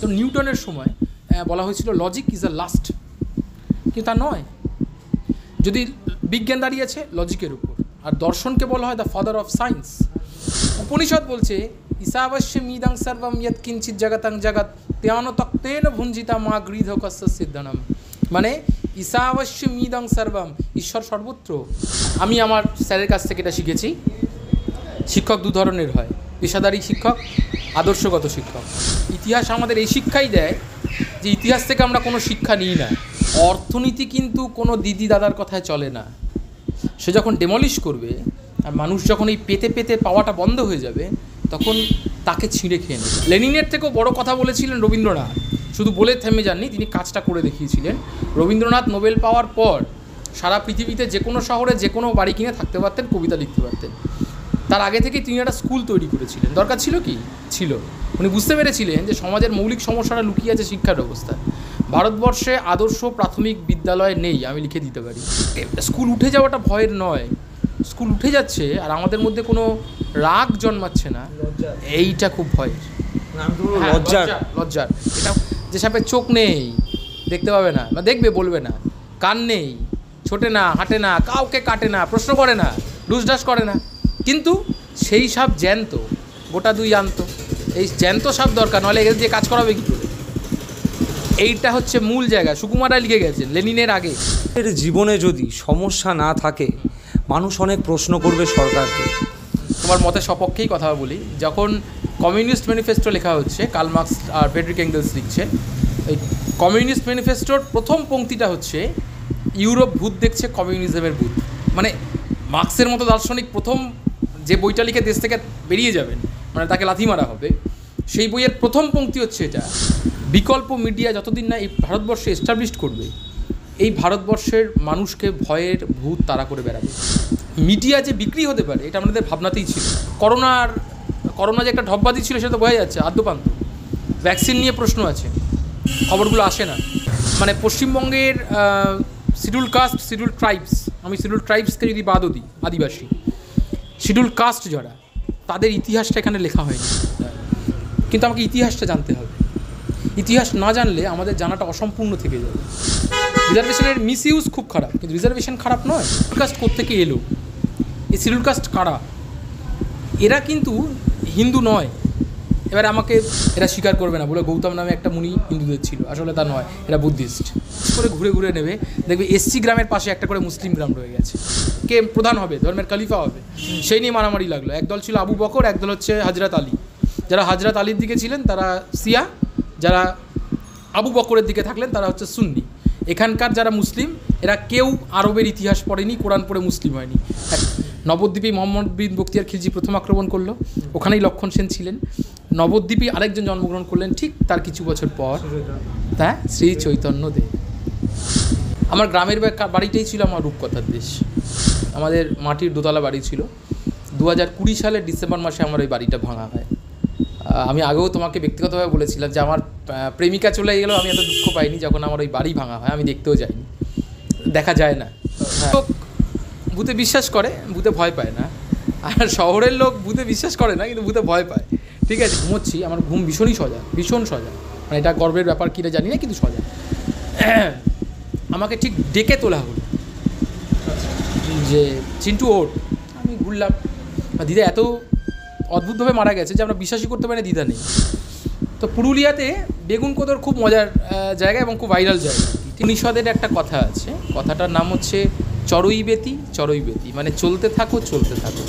তো নিউটনের সময় বলা হয়েছিল লজিক ইজ আ লাস্ট, কিন্তু তা নয়। যদি বিজ্ঞান দাঁড়িয়েছে লজিকের উপর, আর দর্শনকে বলা হয় the father of science. Upanishad বলছে ঈশাবশ্য মিদং সর্বম ইয়ৎ কিঞ্চিৎ জগতং জগৎ তেন তক্তেন ভুঞ্জিতা মা গৃধ কস্য সিদ্ধনম। মানে ঈশাবশ্য মিদং সর্বম, ঈশ্বর সর্বত্র। আমি আমার স্যারের কাছ থেকে এটা শিখেছি। শিক্ষক দু ধরনের হয়, পেশাদারী শিক্ষক, আদর্শগত শিক্ষক। ইতিহাস আমাদের এই শিক্ষাই দেয় যে ইতিহাস থেকে আমরা কোনো শিক্ষা নিই না। অর্থনীতি কিন্তু কোনো দিদি দাদার কথায় চলে না। সে যখন ডেমলিশ করবে আর মানুষ যখন এই পেতে পেতে পাওয়াটা বন্ধ হয়ে যাবে, তখন তাকে ছিঁড়ে খেয়ে নেবে। লেনিনের থেকেও বড় কথা বলেছিলেন রবীন্দ্রনাথ। শুধু বলে থেমে যাননি, তিনি কাজটা করে দেখিয়েছিলেন। রবীন্দ্রনাথ নোবেল পাওয়ার পর সারা পৃথিবীতে যে কোনো শহরে যে কোনো বাড়ি কিনে থাকতে পারতেন, কবিতা লিখতে পারতেন। তার আগে থেকেই তিনি একটা স্কুল তৈরি করেছিলেন। দরকার ছিল কি? ছিল। উনি বুঝতে পেরেছিলেন যে সমাজের মৌলিক সমস্যাটা লুকিয়ে আছে শিক্ষার ব্যবস্থা। ভারতবর্ষে আদর্শ প্রাথমিক বিদ্যালয় নেই, আমি লিখে দিতে পারি। স্কুল উঠে যাওয়াটা ভয়ের নয়, স্কুল উঠে যাচ্ছে আর আমাদের মধ্যে কোনো রাগ জন্মাচ্ছে না, এইটা খুব ভয়ের। লজ্জার। এটা যে সাপের চোখ নেই, দেখতে পাবে না, বা দেখবে বলবে না, কান নেই, ছোটে না, হাঁটে না, কাউকে কাটে না, প্রশ্ন করে না, ডুসডাস করে না, কিন্তু সেই সাপ জ্যান্ত, গোটা দুই আনত। এই জ্যান্ত সাপ দরকার, নাহলে এদের দিয়ে কাজ করাবে কী করে? এইটা হচ্ছে মূল জায়গা। সুকুমার রায় লিখে গেছেন লেনিনের আগে। এর জীবনে যদি সমস্যা না থাকে, মানুষ অনেক প্রশ্ন করবে সরকারকে। তোমার মতে সপক্ষেই কথা বলি। যখন কমিউনিস্ট ম্যানিফেস্টো লেখা হচ্ছে, কার্ল মার্কস আর ফ্রেডরিক এঙ্গেলস লিখছে, এই কমিউনিস্ট ম্যানিফেস্টোর প্রথম পংক্তিটা হচ্ছে ইউরোপ ভূত দেখছে, কমিউনিজমের ভূত। মানে মার্কসের মতো দার্শনিক প্রথম যে বইটা লিখে দেশ থেকে বেরিয়ে যাবেন, মানে তাকে লাথি মারা হবে, সেই বইয়ের প্রথম পংক্তি হচ্ছে এটা: বিকল্প মিডিয়া যতদিন না এই ভারতবর্ষে এস্টাবলিশড করবে, এই ভারতবর্ষের মানুষকে ভয়ের ভূত তাড়া করে বেড়াবে। মিডিয়া যে বিক্রি হতে পারে, এটা আমাদের ভাবনাতেই ছিল। করোনা যে একটা ঢপবাজি ছিল, সেটা তো বোঝা যাচ্ছে আদ্যপান্ত। ভ্যাকসিন নিয়ে প্রশ্ন আছে, খবরগুলো আসে না। মানে পশ্চিমবঙ্গের শিডিউল কাস্ট, শিডিউল ট্রাইবস, আমি শিডিউল ট্রাইবসকে যদি বাদও দিই, আদিবাসী, শিডিউল কাস্ট যারা, তাদের ইতিহাসটা এখানে লেখা হয়নি। কিন্তু আমাকে ইতিহাসটা জানতে হবে। ইতিহাস না জানলে আমাদের জানাটা অসম্পূর্ণ থেকে যাবে। রিজার্ভেশনের মিসইউজ খুব খারাপ, কিন্তু রিজার্ভেশন খারাপ নয়। শিডিউল কাস্ট কোত্থেকে এলো? এই শিডিউল কাস্ট কারা? এরা কিন্তু হিন্দু নয়। এবারে আমাকে এরা স্বীকার করবে না, বলে গৌতম নামে একটা মুনি হিন্দুদের ছিল, আসলে তা নয়, এরা বুদ্ধিস্ট। করে ঘুরে ঘুরে নেবে, দেখবে এসসি গ্রামের পাশে একটা করে মুসলিম গ্রাম রয়ে গেছে। কে প্রধান হবে? ধর্মের খলিফা হবে, সেই নিয়ে মারামারি লাগলো। একদল ছিল আবু বকর, একদল হচ্ছে হজরত আলী। যারা হজরত আলীর দিকে ছিলেন তারা শিয়া, যারা আবু বকরের দিকে থাকলেন তারা হচ্ছে সুন্নি। এখানকার যারা মুসলিম, এরা কেউ আরবের ইতিহাস পড়েনি, কোরআন পড়ে মুসলিম হয়নি। নবদ্বীপে মোহাম্মদ বিন বখতিয়ার খিলজি প্রথম আক্রমণ করলো, ওখানেই লক্ষণ সেন ছিলেন। নবদ্বীপে আরেকজন জন্মগ্রহণ করলেন ঠিক তার কিছু বছর পর, হ্যাঁ, শ্রী চৈতন্য দেব। আমার গ্রামের বাড়িটাই ছিল আমার রূপকথার দেশ। আমাদের মাটির দোতলা বাড়ি ছিল। 2020 সালের ডিসেম্বর মাসে আমার ওই বাড়িটা ভাঙা হয়। আমি আগেও তোমাকে ব্যক্তিগতভাবে বলেছিলাম যে আমার প্রেমিকা চলে গেলেও আমি এত দুঃখ পাইনি যখন আমার ওই বাড়ি ভাঙা হয়। আমি দেখতেও যাইনি, দেখা যায় না। ভূতে বিশ্বাস করে, ভূতে ভয় পায় না। আর শহরের লোক ভূতে বিশ্বাস করে না, কিন্তু ভূতে ভয় পায়। ঠিক আছে, ঘুমোচ্ছি, আমার ঘুম ভীষণই সজা, ভীষণ সজা। মানে এটা গর্বের ব্যাপার কিনা জানি না, কিন্তু সজা। আমাকে ঠিক ডেকে তোলা হলো যে চিন্টু ওঠ। আমি ঘুরলাম, দিদা এত অদ্ভুতভাবে মারা গেছে যে আমরা বিশ্বাসই করতে পারি না দিদা নেই। তো পুরুলিয়াতে বেগুনকোদর খুব মজার জায়গা এবং খুব ভাইরাল জায়গা। উপনিষদের একটা কথা আছে, কথাটার নাম হচ্ছে চড়ই বেতি, মানে চলতে থাকো চলতে থাকো।